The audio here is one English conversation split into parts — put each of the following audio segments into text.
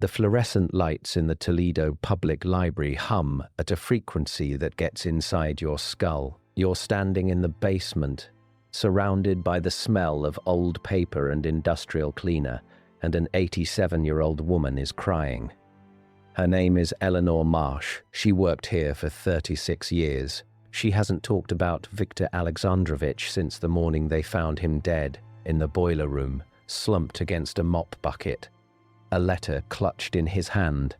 The fluorescent lights in the Toledo Public Library hum at a frequency that gets inside your skull. You're standing in the basement, surrounded by the smell of old paper and industrial cleaner, and an 87-year-old woman is crying. Her name is Eleanor Marsh. She worked here for 36 years. She hasn't talked about Victor Alexandrovich since the morning they found him dead in the boiler room, slumped against a mop bucket. A letter clutched in his hand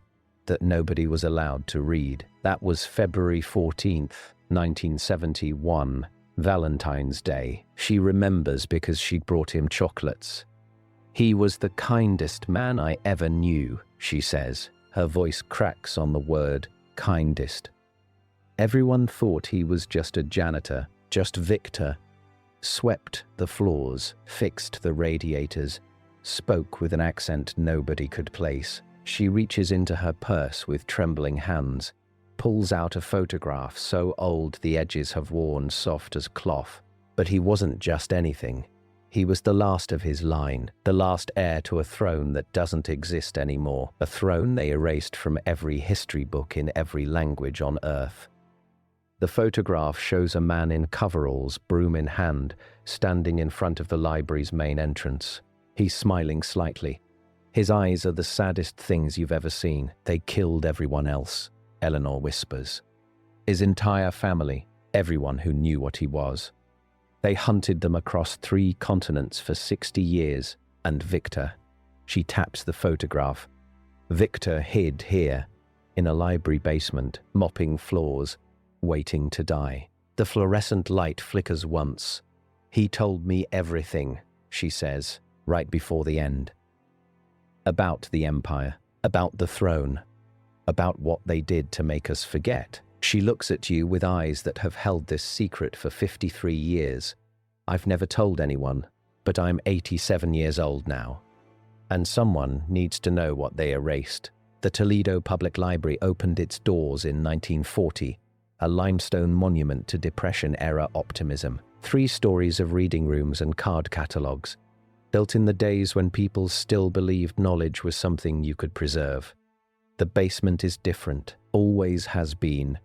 that nobody was allowed to read. That was February 14th, 1971, Valentine's Day. She remembers because she brought him chocolates. "He was the kindest man I ever knew," she says. Her voice cracks on the word kindest. Everyone thought he was just a janitor, just Victor. Swept the floors, fixed the radiators, spoke with an accent nobody could place. She reaches into her purse with trembling hands, pulls out a photograph so old the edges have worn soft as cloth. But he wasn't just anything. He was the last of his line, the last heir to a throne that doesn't exist anymore, a throne they erased from every history book in every language on Earth. The photograph shows a man in coveralls, broom in hand, standing in front of the library's main entrance. He's smiling slightly. His eyes are the saddest things you've ever seen. They killed everyone else, Eleanor whispers. His entire family, everyone who knew what he was. They hunted them across 3 continents for 60 years, and Victor. She taps the photograph. Victor hid here, in a library basement, mopping floors, waiting to die. The fluorescent light flickers once. "He told me everything," she says, right before the end. About the Empire, about the throne, about what they did to make us forget. She looks at you with eyes that have held this secret for 53 years. "I've never told anyone, but I'm 87 years old now. And someone needs to know what they erased." The Toledo Public Library opened its doors in 1940, a limestone monument to Depression-era optimism. 3 stories of reading rooms and card catalogues, built in the days when people still believed knowledge was something you could preserve. The basement is different, always has been.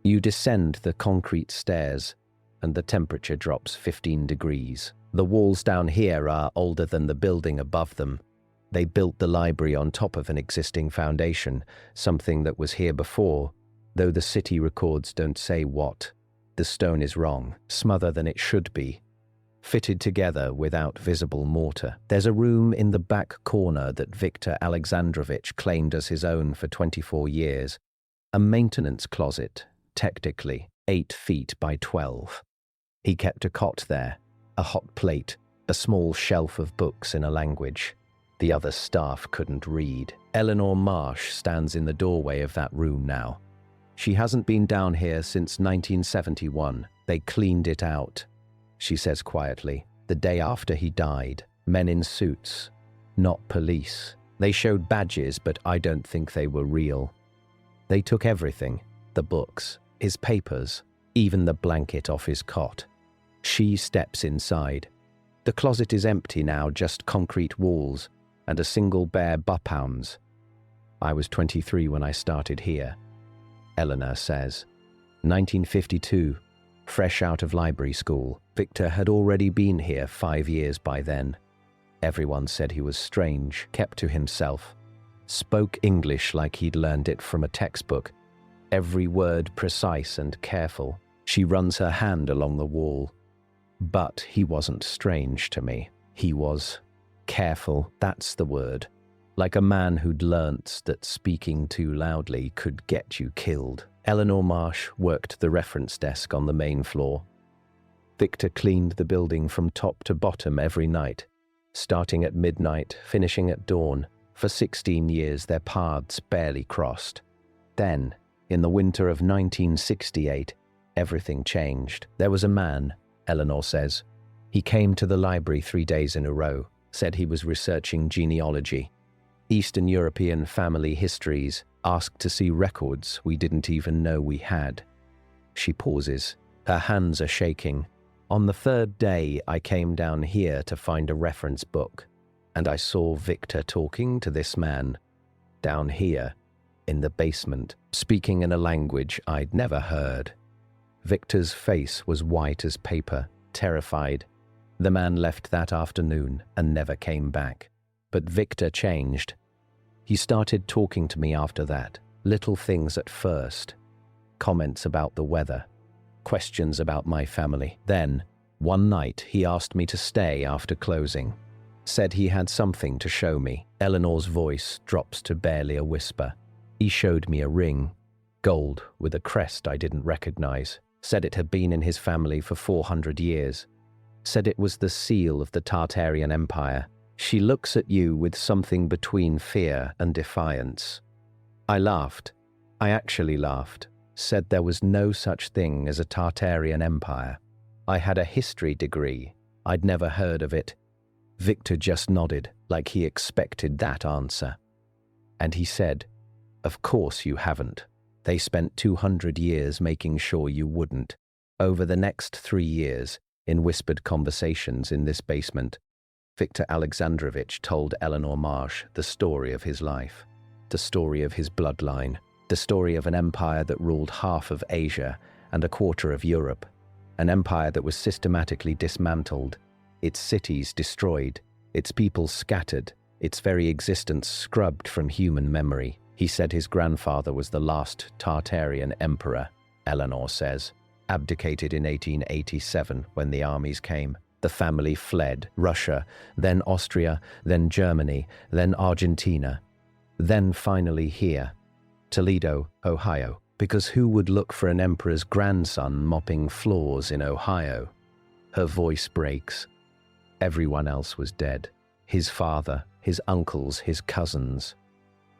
You descend the concrete stairs, and the temperature drops 15 degrees. The walls down here are older than the building above them. They built the library on top of an existing foundation, something that was here before, though the city records don't say what. The stone is wrong, smoother than it should be, fitted together without visible mortar. There's a room in the back corner that Victor Alexandrovich claimed as his own for 24 years, a maintenance closet, technically 8 feet by 12. He kept a cot there, a hot plate, a small shelf of books in a language the other staff couldn't read. Eleanor Marsh stands in the doorway of that room now. She hasn't been down here since 1971. They cleaned it out, she says quietly. The day after he died, men in suits, not police. They showed badges, but I don't think they were real. They took everything, the books, his papers, even the blanket off his cot. She steps inside. The closet is empty now, just concrete walls and a single bare buphounds. "I was 23 when I started here," Eleanor says. 1952, fresh out of library school. Victor had already been here 5 years by then. Everyone said he was strange, kept to himself, spoke English like he'd learned it from a textbook, every word precise and careful. She runs her hand along the wall. But he wasn't strange to me. He was careful, that's the word. Like a man who'd learnt that speaking too loudly could get you killed. Eleanor Marsh worked the reference desk on the main floor. Victor cleaned the building from top to bottom every night, starting at midnight, finishing at dawn. For 16 years, their paths barely crossed. Then, in the winter of 1968, everything changed. There was a man, Eleanor says. He came to the library 3 days in a row, said he was researching genealogy, Eastern European family histories, asked to see records we didn't even know we had. She pauses. Her hands are shaking. On the 3rd day, I came down here to find a reference book, and I saw Victor talking to this man. down here, in the basement, speaking in a language I'd never heard. Victor's face was white as paper, terrified. The man left that afternoon and never came back. But Victor changed. He started talking to me after that, little things at first. Comments about the weather, questions about my family. Then, one night, he asked me to stay after closing. Said he had something to show me. Eleanor's voice drops to barely a whisper. He showed me a ring, gold with a crest I didn't recognize. Said it had been in his family for 400 years. Said it was the seal of the Tartarian Empire. She looks at you with something between fear and defiance. I laughed. I actually laughed. Said there was no such thing as a Tartarian Empire. I had a history degree. I'd never heard of it. Victor just nodded, like he expected that answer. And he said, "Of course you haven't. They spent 200 years making sure you wouldn't." Over the next 3 years, in whispered conversations in this basement, Victor Alexandrovich told Eleanor Marsh the story of his life, the story of his bloodline, the story of an empire that ruled half of Asia and a quarter of Europe, an empire that was systematically dismantled, its cities destroyed, its people scattered, its very existence scrubbed from human memory. He said his grandfather was the last Tartarian emperor, Eleanor says, abdicated in 1887 when the armies came. The family fled Russia, then Austria, then Germany, then Argentina, then finally here, Toledo, Ohio, because who would look for an emperor's grandson mopping floors in Ohio? Her voice breaks. Everyone else was dead. His father, his uncles, his cousins,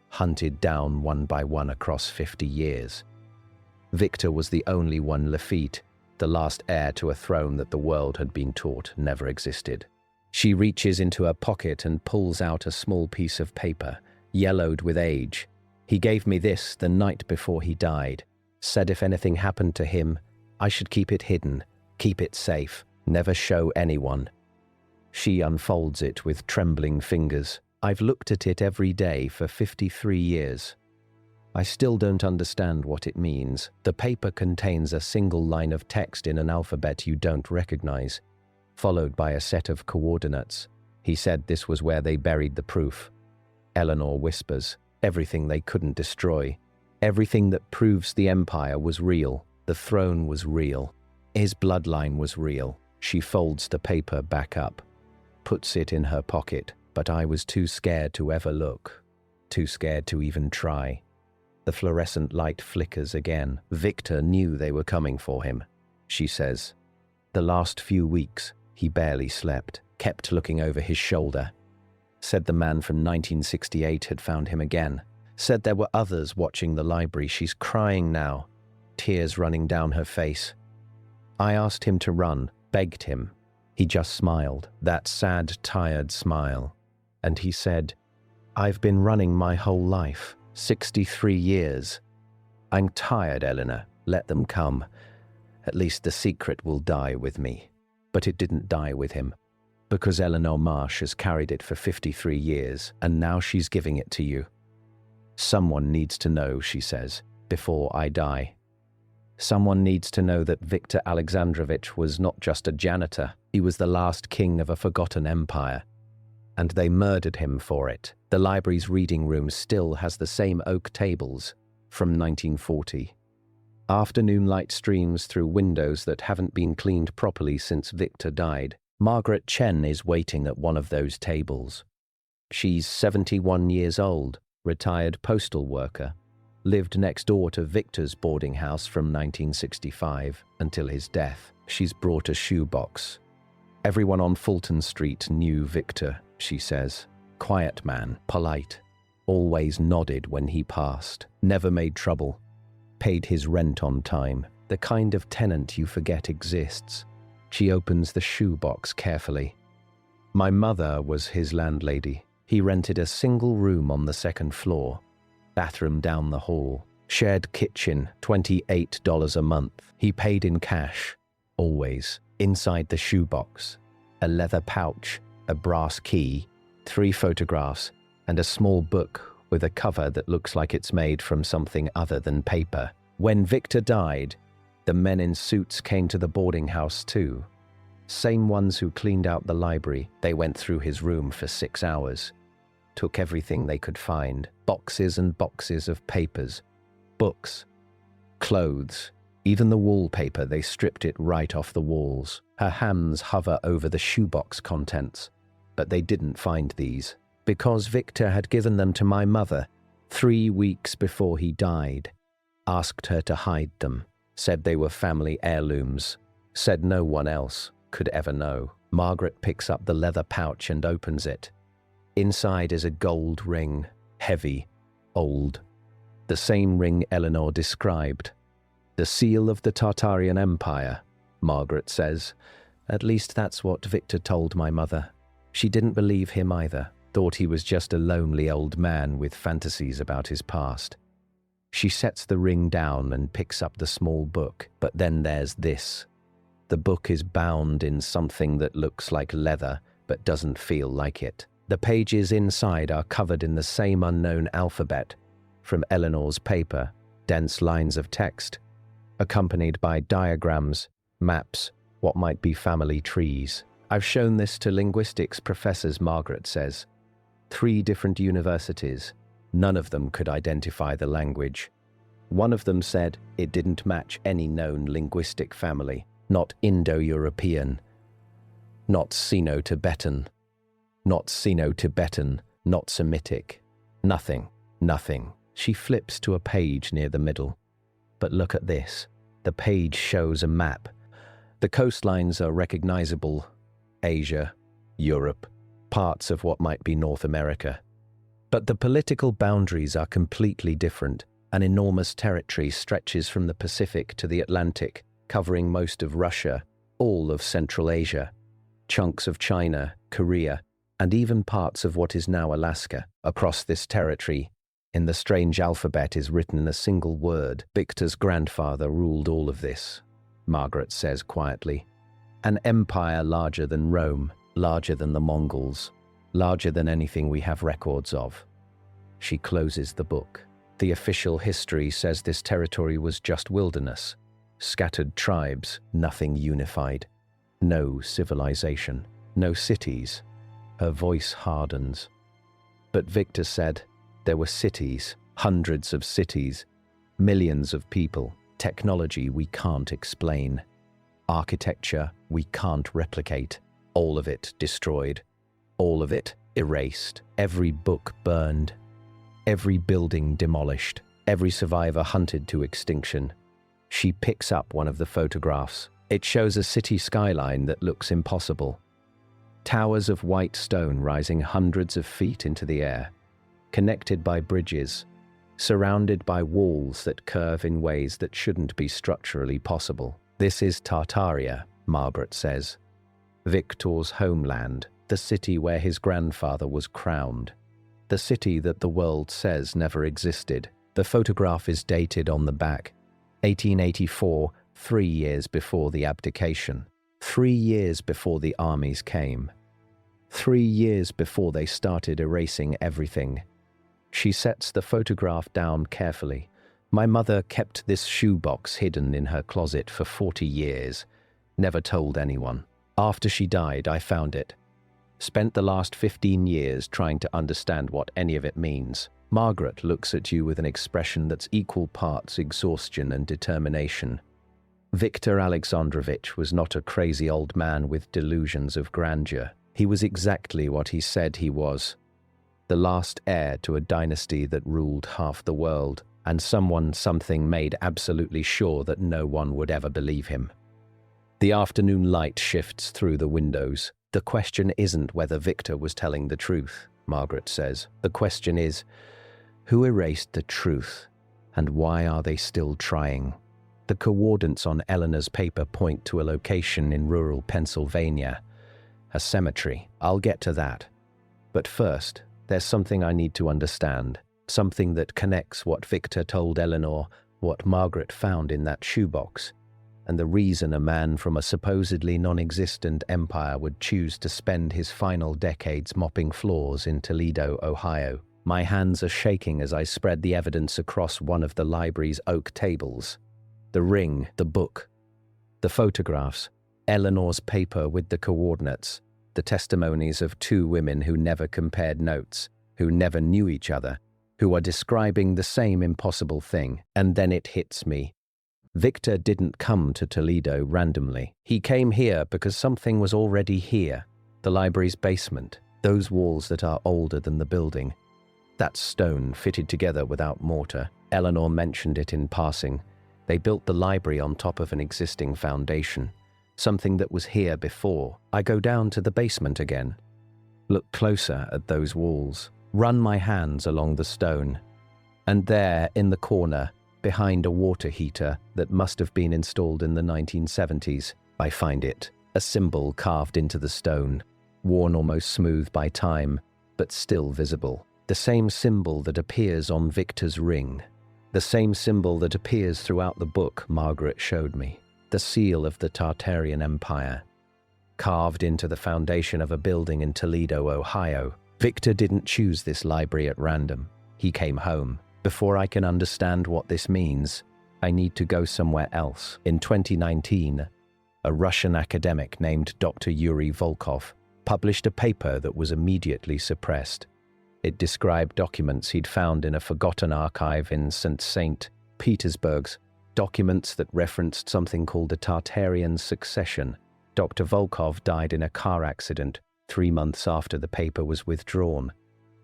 hunted down one by one across 50 years. Victor was the only one Lafitte, the last heir to a throne that the world had been taught never existed. She reaches into her pocket and pulls out a small piece of paper, yellowed with age. He gave me this the night before he died. Said if anything happened to him, I should keep it hidden, keep it safe, never show anyone. She unfolds it with trembling fingers. I've looked at it every day for 53 years. I still don't understand what it means. The paper contains a single line of text in an alphabet you don't recognize, followed by a set of coordinates. He said this was where they buried the proof. Eleanor whispers, everything they couldn't destroy. Everything that proves the empire was real. The throne was real. His bloodline was real. She folds the paper back up, puts it in her pocket, but I was too scared to ever look, too scared to even try. The fluorescent light flickers again. Victor knew they were coming for him, she says. The last few weeks, he barely slept, kept looking over his shoulder. Said the man from 1968 had found him again. Said there were others watching the library. She's crying now, tears running down her face. I asked him to run, begged him. He just smiled, that sad, tired smile. And he said, I've been running my whole life, 63 years. I'm tired, Eleanor. Let them come. At least the secret will die with me. But it didn't die with him, because Eleanor Marsh has carried it for 53 years, and now she's giving it to you. Someone needs to know, she says, before I die. Someone needs to know that Victor Alexandrovich was not just a janitor. He was the last king of a forgotten empire. And they murdered him for it. The library's reading room still has the same oak tables from 1940. Afternoon light streams through windows that haven't been cleaned properly since Victor died. Margaret Chen is waiting at one of those tables. She's 71 years old, retired postal worker, lived next door to Victor's boarding house from 1965 until his death. She's brought a shoebox. Everyone on Fulton Street knew Victor, she says. Quiet man, polite, always nodded when he passed, never made trouble, paid his rent on time, the kind of tenant you forget exists. She opens the shoebox carefully. My mother was his landlady. He rented a single room on the second floor, bathroom down the hall, shared kitchen, $28 a month. He paid in cash, always. Inside the shoebox, a leather pouch, a brass key, 3 photographs, and a small book with a cover that looks like it's made from something other than paper. When Victor died, the men in suits came to the boarding house too. Same ones who cleaned out the library. They went through his room for 6 hours. Took everything they could find. Boxes and boxes of papers. Books. Clothes. Even the wallpaper, they stripped it right off the walls. Her hands hover over the shoebox contents. But they didn't find these. Because Victor had given them to my mother 3 weeks before he died. Asked her to hide them. Said they were family heirlooms. Said no one else could ever know. Margaret picks up the leather pouch and opens it. Inside is a gold ring. Heavy. Old. The same ring Eleanor described. The seal of the Tartarian Empire, Margaret says. At least that's what Victor told my mother. She didn't believe him either. Thought he was just a lonely old man with fantasies about his past. She sets the ring down and picks up the small book. But then there's this. The book is bound in something that looks like leather, but doesn't feel like it. The pages inside are covered in the same unknown alphabet from Eleanor's paper, dense lines of text, accompanied by diagrams, maps, what might be family trees. I've shown this to linguistics professors, Margaret says. 3 different universities. None of them could identify the language. One of them said it didn't match any known linguistic family. Not Indo-European, not Sino-Tibetan, not Sino-Tibetan, not Semitic. Nothing, nothing. She flips to a page near the middle. But look at this. The page shows a map. The coastlines are recognizable. Asia, Europe, parts of what might be North America. But the political boundaries are completely different. An enormous territory stretches from the Pacific to the Atlantic, covering most of Russia, all of Central Asia, chunks of China, Korea, and even parts of what is now Alaska. Across this territory, in the strange alphabet is written a single word. Victor's grandfather ruled all of this, Margaret says quietly. An empire larger than Rome, larger than the Mongols, larger than anything we have records of. She closes the book. The official history says this territory was just wilderness. Scattered tribes, nothing unified. No civilization, no cities. Her voice hardens. But Victor said there were cities, hundreds of cities, millions of people, technology we can't explain, architecture we can't replicate, all of it destroyed, all of it erased, every book burned, every building demolished, every survivor hunted to extinction. She picks up one of the photographs. It shows a city skyline that looks impossible. Towers of white stone rising hundreds of feet into the air, connected by bridges, surrounded by walls that curve in ways that shouldn't be structurally possible. This is Tartaria, Margaret says. Victor's homeland, the city where his grandfather was crowned. The city that the world says never existed. The photograph is dated on the back. 1884, 3 years before the abdication. 3 years before the armies came. 3 years before they started erasing everything. She sets the photograph down carefully. My mother kept this shoebox hidden in her closet for 40 years. Never told anyone. After she died, I found it. Spent the last 15 years trying to understand what any of it means. Margaret looks at you with an expression that's equal parts exhaustion and determination. Victor Alexandrovich was not a crazy old man with delusions of grandeur. He was exactly what he said he was. The last heir to a dynasty that ruled half the world, and something made absolutely sure that no one would ever believe him. The afternoon light shifts through the windows. The question isn't whether Victor was telling the truth, Margaret says. The question is, who erased the truth, and why are they still trying? The coordinates on Eleanor's paper point to a location in rural Pennsylvania, a cemetery. I'll get to that. But first, there's something I need to understand, something that connects what Victor told Eleanor, what Margaret found in that shoebox, and the reason a man from a supposedly non-existent empire would choose to spend his final decades mopping floors in Toledo, Ohio. My hands are shaking as I spread the evidence across one of the library's oak tables. The ring, the book, the photographs, Eleanor's paper with the coordinates, the testimonies of two women who never compared notes, who never knew each other, who are describing the same impossible thing. And then it hits me. Victor didn't come to Toledo randomly. He came here because something was already here. The library's basement, those walls that are older than the building. That stone fitted together without mortar. Eleanor mentioned it in passing. They built the library on top of an existing foundation, something that was here before. I go down to the basement again, look closer at those walls, run my hands along the stone, and there, in the corner, behind a water heater that must have been installed in the 1970s, I find it, a symbol carved into the stone, worn almost smooth by time, but still visible. The same symbol that appears on Victor's ring. The same symbol that appears throughout the book Margaret showed me. The seal of the Tartarian Empire, carved into the foundation of a building in Toledo, Ohio. Victor didn't choose this library at random. He came home. Before I can understand what this means, I need to go somewhere else. In 2019, a Russian academic named Dr. Yuri Volkov published a paper that was immediately suppressed. It described documents he'd found in a forgotten archive in St. Petersburg's, documents that referenced something called the Tartarian succession. Dr. Volkov died in a car accident 3 months after the paper was withdrawn.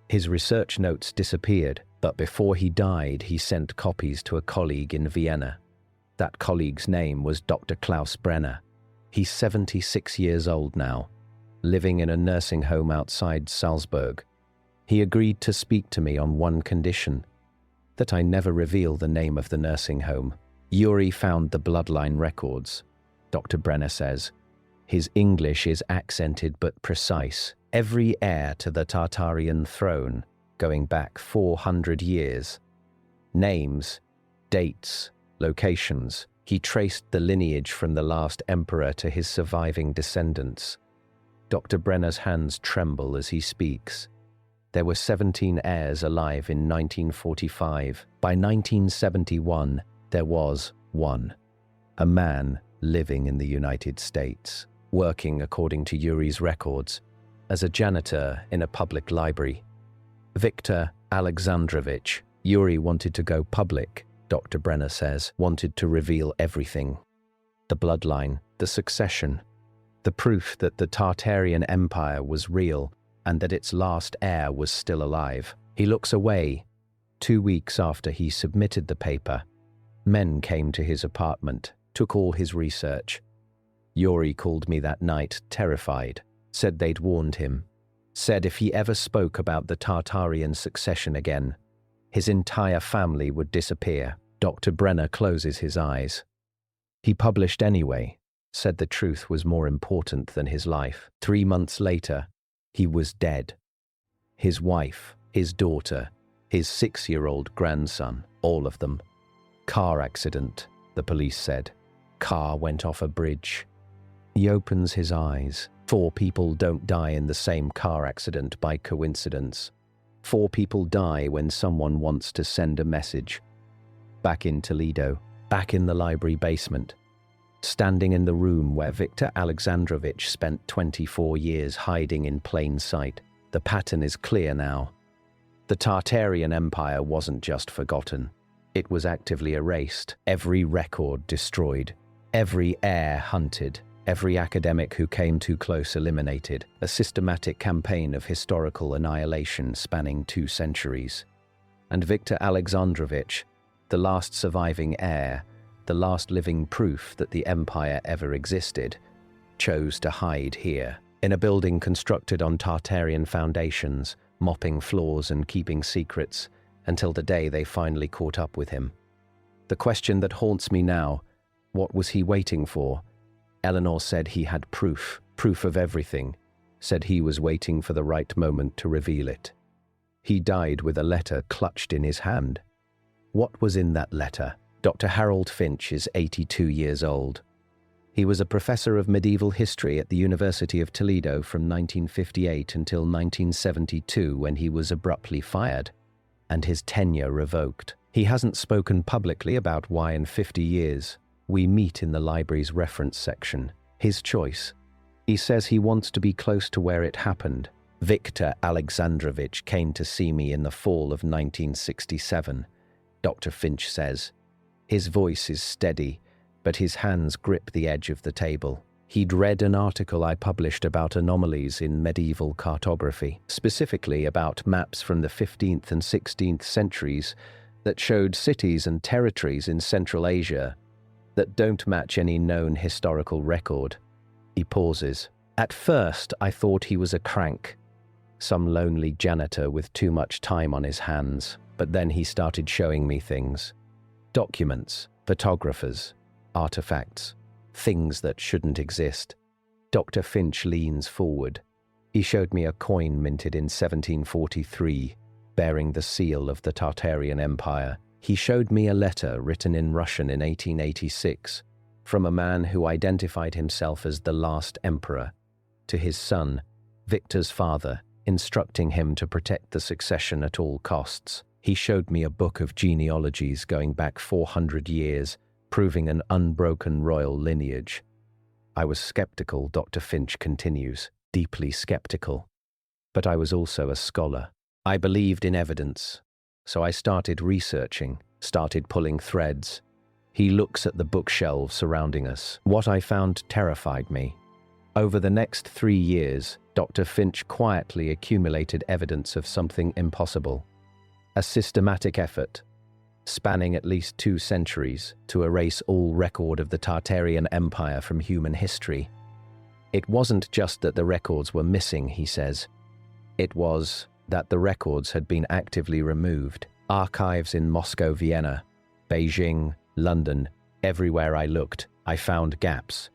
His research notes disappeared, but before he died, he sent copies to a colleague in Vienna. That colleague's name was Dr. Klaus Brenner. He's 76 years old now, living in a nursing home outside Salzburg. He agreed to speak to me on one condition, that I never reveal the name of the nursing home. Yuri found the bloodline records, Dr. Brenner says. His English is accented but precise. Every heir to the Tartarian throne, going back 400 years. Names, dates, locations. He traced the lineage from the last emperor to his surviving descendants. Dr. Brenner's hands tremble as he speaks. There were 17 heirs alive in 1945. By 1971, there was one. A man living in the United States, working according to Yuri's records, as a janitor in a public library. Victor Alexandrovich. Yuri wanted to go public, Dr. Brenner says, wanted to reveal everything. The bloodline, the succession, the proof that the Tartarian Empire was real and that its last heir was still alive. He looks away. 2 weeks after he submitted the paper, men came to his apartment, took all his research. Yuri called me that night, terrified, said they'd warned him, said if he ever spoke about the Tartarian succession again, his entire family would disappear. Dr. Brenner closes his eyes. He published anyway, said the truth was more important than his life. 3 months later, he was dead. His wife, his daughter, his 6-year-old grandson, all of them. Car accident, the police said. Car went off a bridge. He opens his eyes. 4 people don't die in the same car accident by coincidence. 4 people die when someone wants to send a message. Back in Toledo, back in the library basement, standing in the room where Victor Alexandrovich spent 24 years hiding in plain sight. The pattern is clear now. The Tartarian Empire wasn't just forgotten. It was actively erased, every record destroyed, every heir hunted, every academic who came too close eliminated, a systematic campaign of historical annihilation spanning 2 centuries. And Victor Alexandrovich, the last surviving heir, the last living proof that the empire ever existed, chose to hide here, in a building constructed on Tartarian foundations, mopping floors and keeping secrets, until the day they finally caught up with him. The question that haunts me now, what was he waiting for? Eleanor said he had proof of everything, said he was waiting for the right moment to reveal it. He died with a letter clutched in his hand. What was in that letter? Dr. Harold Finch is 82 years old. He was a professor of medieval history at the University of Toledo from 1958 until 1972, when he was abruptly fired and his tenure revoked. He hasn't spoken publicly about why in 50 years. We meet in the library's reference section. His choice. He says he wants to be close to where it happened. Victor Alexandrovich came to see me in the fall of 1967, Dr. Finch says. His voice is steady, but his hands grip the edge of the table. He'd read an article I published about anomalies in medieval cartography, specifically about maps from the 15th and 16th centuries that showed cities and territories in Central Asia that don't match any known historical record. He pauses. At first, I thought he was a crank, some lonely janitor with too much time on his hands, but then he started showing me things. Documents, photographers, artifacts, things that shouldn't exist. Dr. Finch leans forward. He showed me a coin minted in 1743, bearing the seal of the Tartarian Empire. He showed me a letter written in Russian in 1886 from a man who identified himself as the last emperor to his son, Victor's father, instructing him to protect the succession at all costs. He showed me a book of genealogies going back 400 years, proving an unbroken royal lineage. I was skeptical, Dr. Finch continues, deeply skeptical. But I was also a scholar. I believed in evidence. So I started researching, started pulling threads. He looks at the bookshelves surrounding us. What I found terrified me. Over the next 3 years, Dr. Finch quietly accumulated evidence of something impossible. A systematic effort, spanning at least 2 centuries, to erase all record of the Tartarian Empire from human history. It wasn't just that the records were missing, he says. It was that the records had been actively removed. Archives in Moscow, Vienna, Beijing, London, everywhere I looked, I found gaps.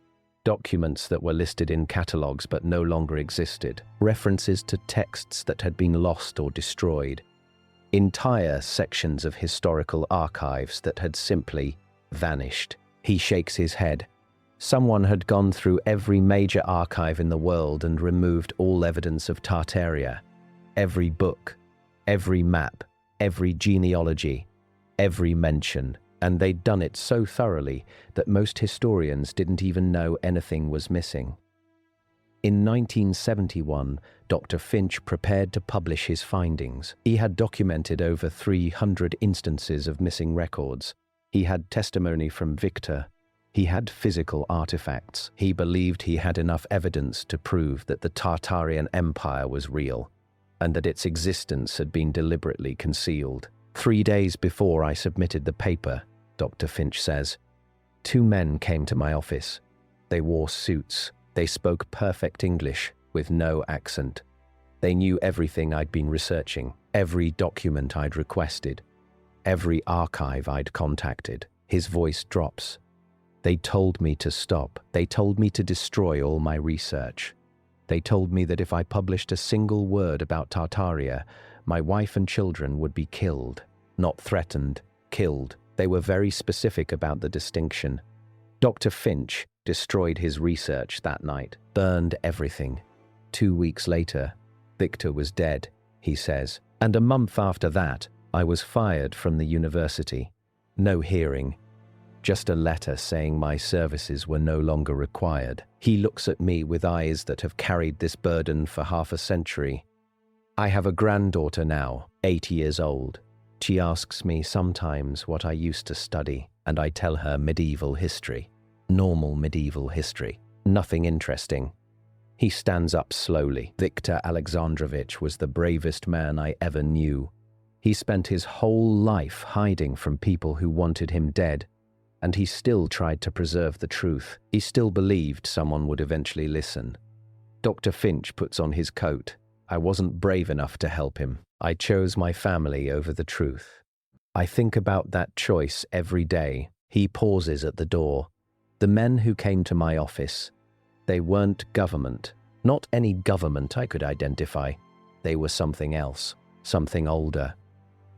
Documents that were listed in catalogues but no longer existed. References to texts that had been lost or destroyed. Entire sections of historical archives that had simply vanished. He shakes his head. Someone had gone through every major archive in the world and removed all evidence of Tartaria. Every book, every map, every genealogy, every mention. And they'd done it so thoroughly that most historians didn't even know anything was missing. In 1971, Dr. Finch prepared to publish his findings. He had documented over 300 instances of missing records. He had testimony from Victor. He had physical artifacts. He believed he had enough evidence to prove that the Tartarian Empire was real, and that its existence had been deliberately concealed. 3 days before I submitted the paper, Dr. Finch says, 2 men came to my office. They wore suits. They spoke perfect English with no accent. They knew everything I'd been researching, every document I'd requested, every archive I'd contacted. His voice drops. They told me to stop. They told me to destroy all my research. They told me that if I published a single word about Tartaria, my wife and children would be killed. Not threatened, killed. They were very specific about the distinction. Dr. Finch destroyed his research that night, burned everything. 2 weeks later, Victor was dead, he says. And a month after that, I was fired from the university. No hearing, just a letter saying my services were no longer required. He looks at me with eyes that have carried this burden for half a century. I have a granddaughter now, 8 years old. She asks me sometimes what I used to study, and I tell her medieval history. Normal medieval history. Nothing interesting. He stands up slowly. Victor Alexandrovich was the bravest man I ever knew. He spent his whole life hiding from people who wanted him dead, and he still tried to preserve the truth. He still believed someone would eventually listen. Dr. Finch puts on his coat. I wasn't brave enough to help him. I chose my family over the truth. I think about that choice every day. He pauses at the door. The men who came to my office, they weren't government. Not any government I could identify. They were something else, something older.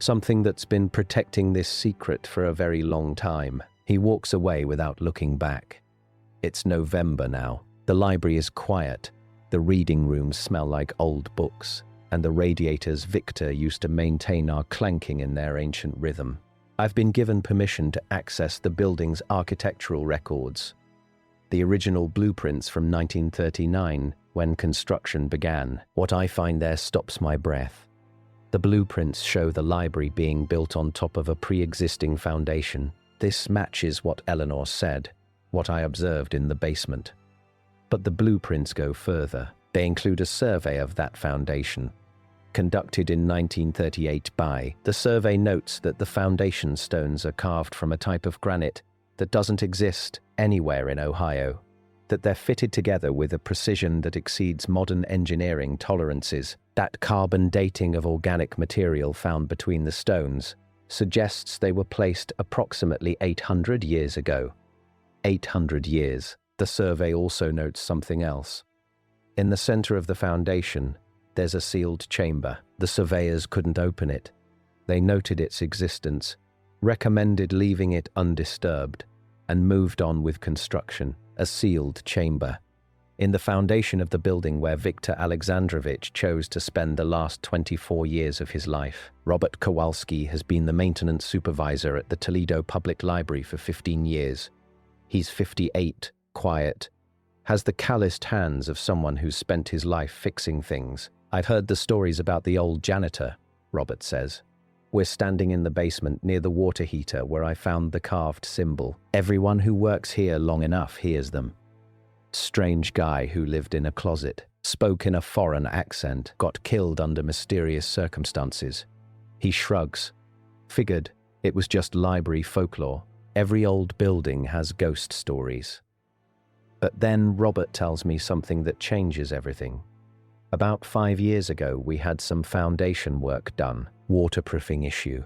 Something that's been protecting this secret for a very long time. He walks away without looking back. It's November now. The library is quiet. The reading rooms smell like old books, and the radiators Victor used to maintain are clanking in their ancient rhythm. I've been given permission to access the building's architectural records. The original blueprints from 1939, when construction began. What I find there stops my breath. The blueprints show the library being built on top of a pre-existing foundation. This matches what Eleanor said, what I observed in the basement. But the blueprints go further. They include a survey of that foundation. Conducted in 1938 the survey notes that the foundation stones are carved from a type of granite that doesn't exist anywhere in Ohio, that they're fitted together with a precision that exceeds modern engineering tolerances. That carbon dating of organic material found between the stones suggests they were placed approximately 800 years ago. 800 years. The survey also notes something else. In the center of the foundation, there's a sealed chamber. The surveyors couldn't open it. They noted its existence, recommended leaving it undisturbed, and moved on with construction. A sealed chamber. In the foundation of the building where Victor Alexandrovich chose to spend the last 24 years of his life. Robert Kowalski has been the maintenance supervisor at the Toledo Public Library for 15 years. He's 58, quiet, has the calloused hands of someone who's spent his life fixing things. I've heard the stories about the old janitor, Robert says. We're standing in the basement near the water heater where I found the carved symbol. Everyone who works here long enough hears them. Strange guy who lived in a closet, spoke in a foreign accent, got killed under mysterious circumstances. He shrugs. Figured it was just library folklore. Every old building has ghost stories. But then Robert tells me something that changes everything. About 5 years ago, we had some foundation work done, waterproofing issue.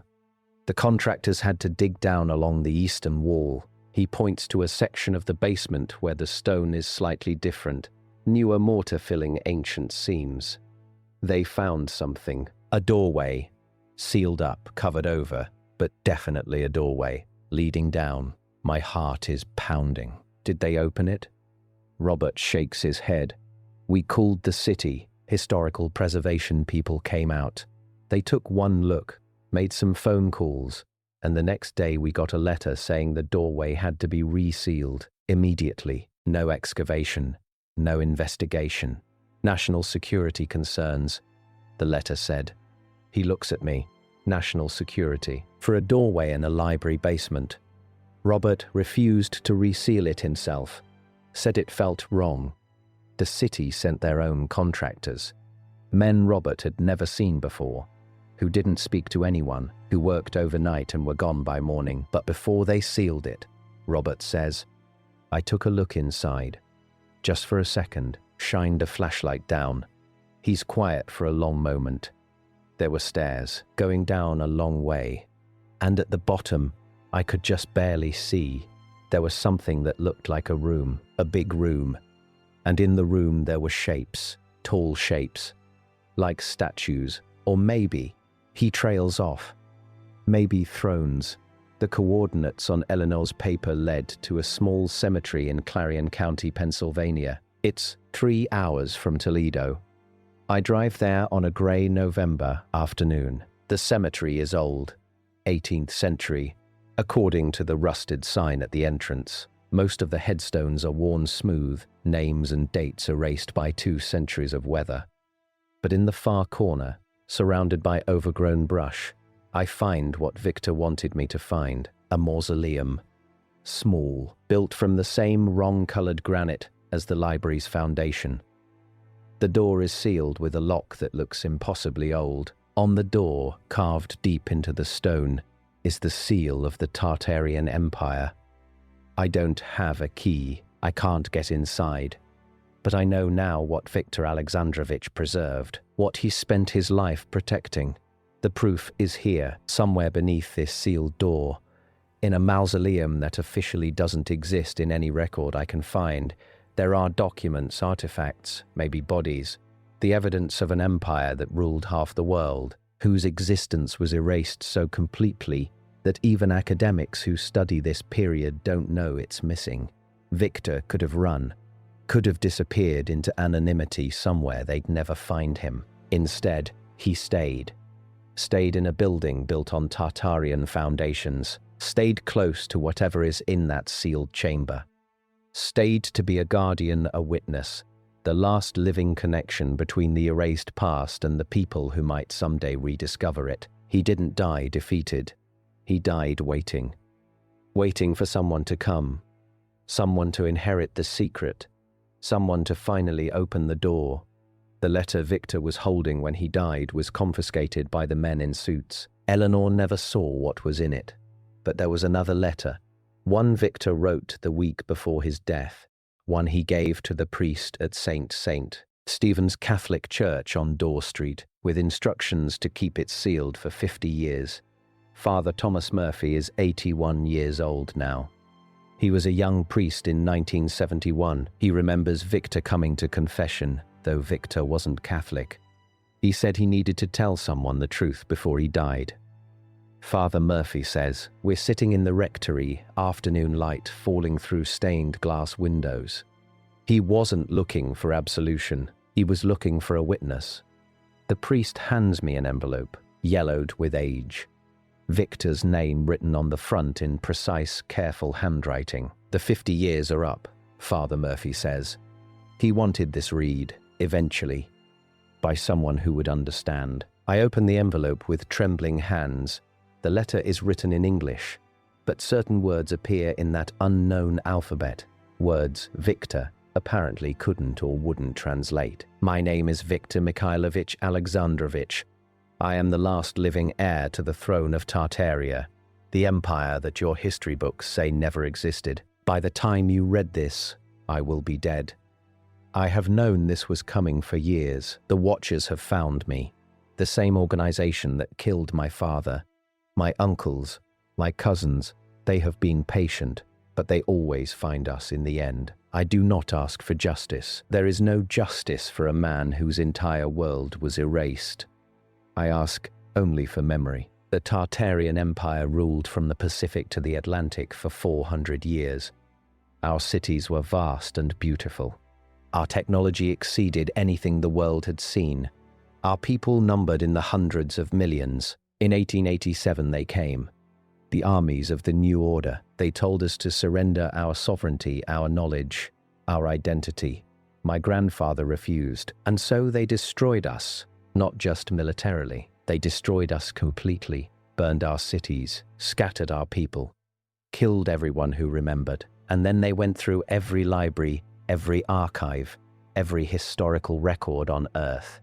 The contractors had to dig down along the eastern wall. He points to a section of the basement where the stone is slightly different, newer mortar filling ancient seams. They found something, a doorway, sealed up, covered over, but definitely a doorway, leading down. My heart is pounding. Did they open it? Robert shakes his head. We called the city. Historical preservation people came out. They took one look, made some phone calls, and the next day we got a letter saying the doorway had to be resealed immediately. No excavation, no investigation. National security concerns, the letter said. He looks at me. National security. For a doorway in a library basement. Robert refused to reseal it himself, said it felt wrong. The city sent their own contractors, men Robert had never seen before, who didn't speak to anyone, who worked overnight and were gone by morning. But before they sealed it, Robert says, I took a look inside. Just for a second, shined a flashlight down. He's quiet for a long moment. There were stairs, going down a long way, and at the bottom, I could just barely see. There was something that looked like a room, a big room. And in the room there were shapes, tall shapes, like statues, or maybe, he trails off, maybe thrones. The coordinates on Eleanor's paper led to a small cemetery in Clarion County, Pennsylvania. It's 3 hours from Toledo. I drive there on a grey November afternoon. The cemetery is old, 18th century, according to the rusted sign at the entrance. Most of the headstones are worn smooth, names and dates erased by 2 centuries of weather. But in the far corner, surrounded by overgrown brush, I find what Victor wanted me to find, a mausoleum. Small, built from the same wrong-colored granite as the library's foundation. The door is sealed with a lock that looks impossibly old. On the door, carved deep into the stone, is the seal of the Tartarian Empire. I don't have a key. I can't get inside. But I know now what Victor Alexandrovich preserved, what he spent his life protecting. The proof is here, somewhere beneath this sealed door, in a mausoleum that officially doesn't exist in any record I can find. There are documents, artifacts, maybe bodies, the evidence of an empire that ruled half the world, whose existence was erased so completely that even academics who study this period don't know it's missing. Victor could have run, could have disappeared into anonymity somewhere they'd never find him. Instead, he stayed in a building built on Tartarian foundations, stayed close to whatever is in that sealed chamber, stayed to be a guardian, a witness, the last living connection between the erased past and the people who might someday rediscover it. He didn't die defeated. He died waiting for someone to come, someone to inherit the secret, someone to finally open the door. The letter Victor was holding when he died was confiscated by the men in suits. Eleanor never saw what was in it, but there was another letter, one Victor wrote the week before his death, one he gave to the priest at St. Stephen's Catholic Church on Dorr Street, with instructions to keep it sealed for 50 years. Father Thomas Murphy is 81 years old now. He was a young priest in 1971. He remembers Victor coming to confession, though Victor wasn't Catholic. He said he needed to tell someone the truth before he died. Father Murphy says, "We're sitting in the rectory, afternoon light falling through stained glass windows." He wasn't looking for absolution. He was looking for a witness. The priest hands me an envelope, yellowed with age. Victor's name written on the front in precise, careful handwriting. "The 50 years are up," Father Murphy says. He wanted this read, eventually, by someone who would understand. I open the envelope with trembling hands. The letter is written in English, but certain words appear in that unknown alphabet. Words Victor apparently couldn't or wouldn't translate. "My name is Victor Mikhailovich Alexandrovich. I am the last living heir to the throne of Tartaria, the empire that your history books say never existed. By the time you read this, I will be dead. I have known this was coming for years. The Watchers have found me. The same organization that killed my father. My uncles, my cousins, they have been patient, but they always find us in the end. I do not ask for justice. There is no justice for a man whose entire world was erased. I ask only for memory. The Tartarian Empire ruled from the Pacific to the Atlantic for 400 years. Our cities were vast and beautiful. Our technology exceeded anything the world had seen. Our people numbered in the hundreds of millions. In 1887 they came. The armies of the New Order. They told us to surrender our sovereignty, our knowledge, our identity. My grandfather refused, and so they destroyed us. Not just militarily. They destroyed us completely, burned our cities, scattered our people, killed everyone who remembered. And then they went through every library, every archive, every historical record on Earth.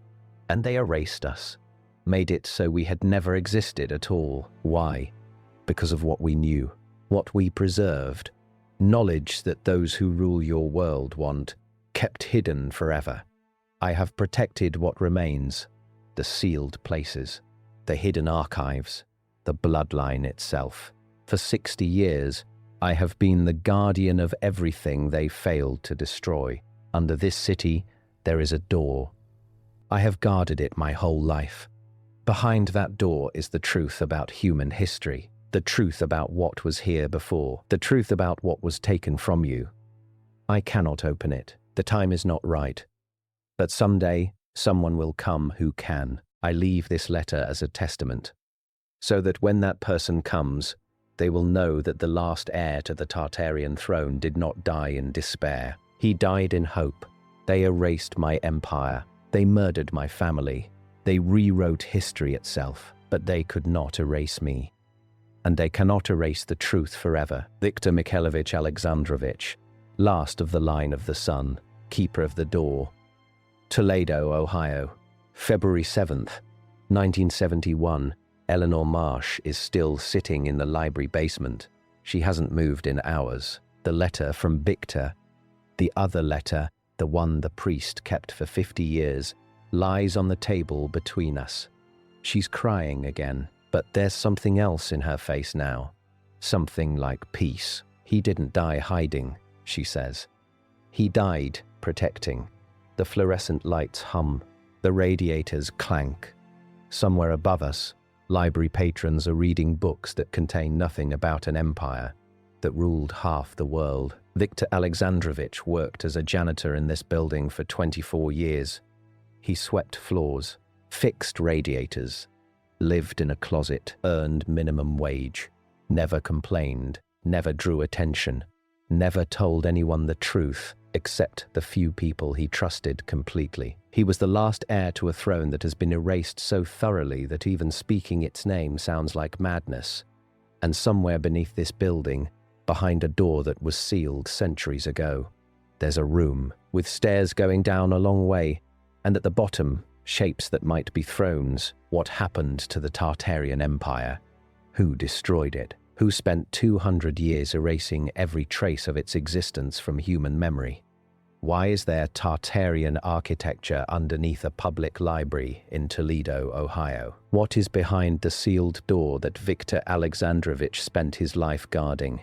And they erased us, made it so we had never existed at all. Why? Because of what we knew, what we preserved. Knowledge that those who rule your world want, kept hidden forever. I have protected what remains. The sealed places, the hidden archives, the bloodline itself. For 60 years, I have been the guardian of everything they failed to destroy. Under this city, there is a door. I have guarded it my whole life. Behind that door is the truth about human history, the truth about what was here before, the truth about what was taken from you. I cannot open it. The time is not right. But someday, someone will come who can. I leave this letter as a testament, so that when that person comes, they will know that the last heir to the Tartarian throne did not die in despair. He died in hope. They erased my empire. They murdered my family. They rewrote history itself, but they could not erase me. And they cannot erase the truth forever. Victor Mikhailovich Alexandrovich, last of the line of the sun, keeper of the door. Toledo, Ohio, February 7th, 1971. Eleanor Marsh is still sitting in the library basement. She hasn't moved in hours. The letter from Victor, the other letter, the one the priest kept for 50 years, lies on the table between us. She's crying again, but there's something else in her face now. Something like peace. He didn't die hiding, she says. He died protecting. The fluorescent lights hum. The radiators clank. Somewhere above us, library patrons are reading books that contain nothing about an empire that ruled half the world. Victor Alexandrovich worked as a janitor in this building for 24 years. He swept floors, fixed radiators, lived in a closet, earned minimum wage, never complained, never drew attention, never told anyone the truth except the few people he trusted completely. He was the last heir to a throne that has been erased so thoroughly that even speaking its name sounds like madness. And somewhere beneath this building, behind a door that was sealed centuries ago, there's a room with stairs going down a long way, and at the bottom, shapes that might be thrones. What happened to the Tartarian Empire? Who destroyed it? Who spent 200 years erasing every trace of its existence from human memory? Why is there Tartarian architecture underneath a public library in Toledo, Ohio? What is behind the sealed door that Victor Alexandrovich spent his life guarding?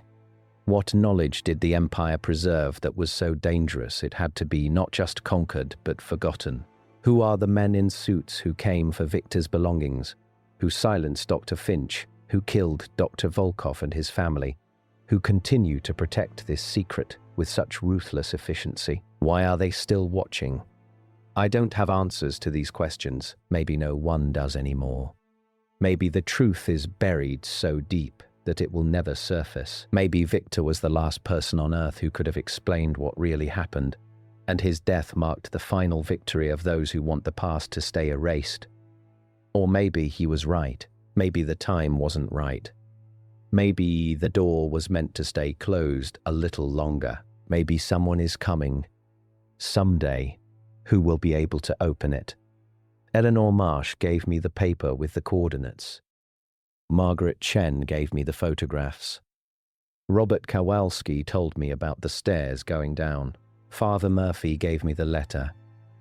What knowledge did the Empire preserve that was so dangerous it had to be not just conquered but forgotten? Who are the men in suits who came for Victor's belongings, who silenced Dr. Finch, who killed Dr. Volkov and his family, who continue to protect this secret with such ruthless efficiency? Why are they still watching? I don't have answers to these questions. Maybe no one does anymore. Maybe the truth is buried so deep that it will never surface. Maybe Victor was the last person on Earth who could have explained what really happened, and his death marked the final victory of those who want the past to stay erased. Or maybe he was right. Maybe the time wasn't right. Maybe the door was meant to stay closed a little longer. Maybe someone is coming someday who will be able to open it. Eleanor Marsh gave me the paper with the coordinates. Margaret Chen gave me the photographs. Robert Kowalski told me about the stairs going down. Father Murphy gave me the letter.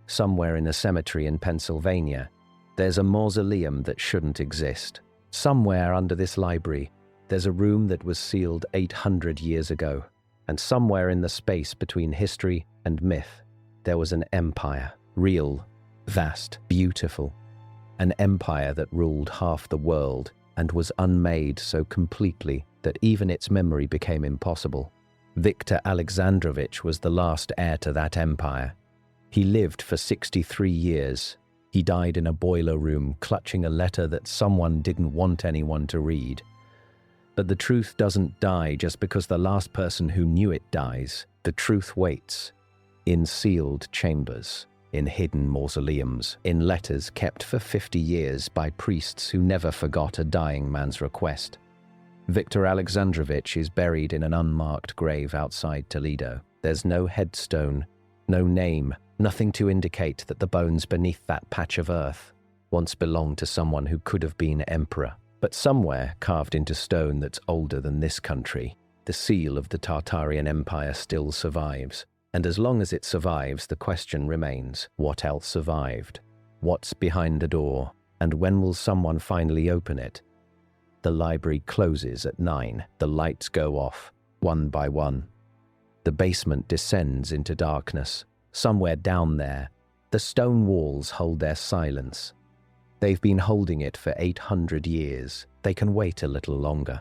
Somewhere in a cemetery in Pennsylvania, there's a mausoleum that shouldn't exist. Somewhere under this library, there's a room that was sealed 800 years ago. And somewhere in the space between history and myth, there was an empire, real, vast, beautiful. An empire that ruled half the world and was unmade so completely that even its memory became impossible. Victor Alexandrovich was the last heir to that empire. He lived for 63 years. He died in a boiler room, clutching a letter that someone didn't want anyone to read. But the truth doesn't die just because the last person who knew it dies. The truth waits. In sealed chambers, in hidden mausoleums, in letters kept for 50 years by priests who never forgot a dying man's request. Victor Alexandrovich is buried in an unmarked grave outside Toledo. There's no headstone, no name, nothing to indicate that the bones beneath that patch of earth once belonged to someone who could have been emperor. But somewhere, carved into stone that's older than this country, the seal of the Tartarian Empire still survives. And as long as it survives, the question remains, what else survived? What's behind the door? And when will someone finally open it? The library closes at 9. The lights go off, one by one. The basement descends into darkness. Somewhere down there, the stone walls hold their silence. They've been holding it for 800 years. They can wait a little longer.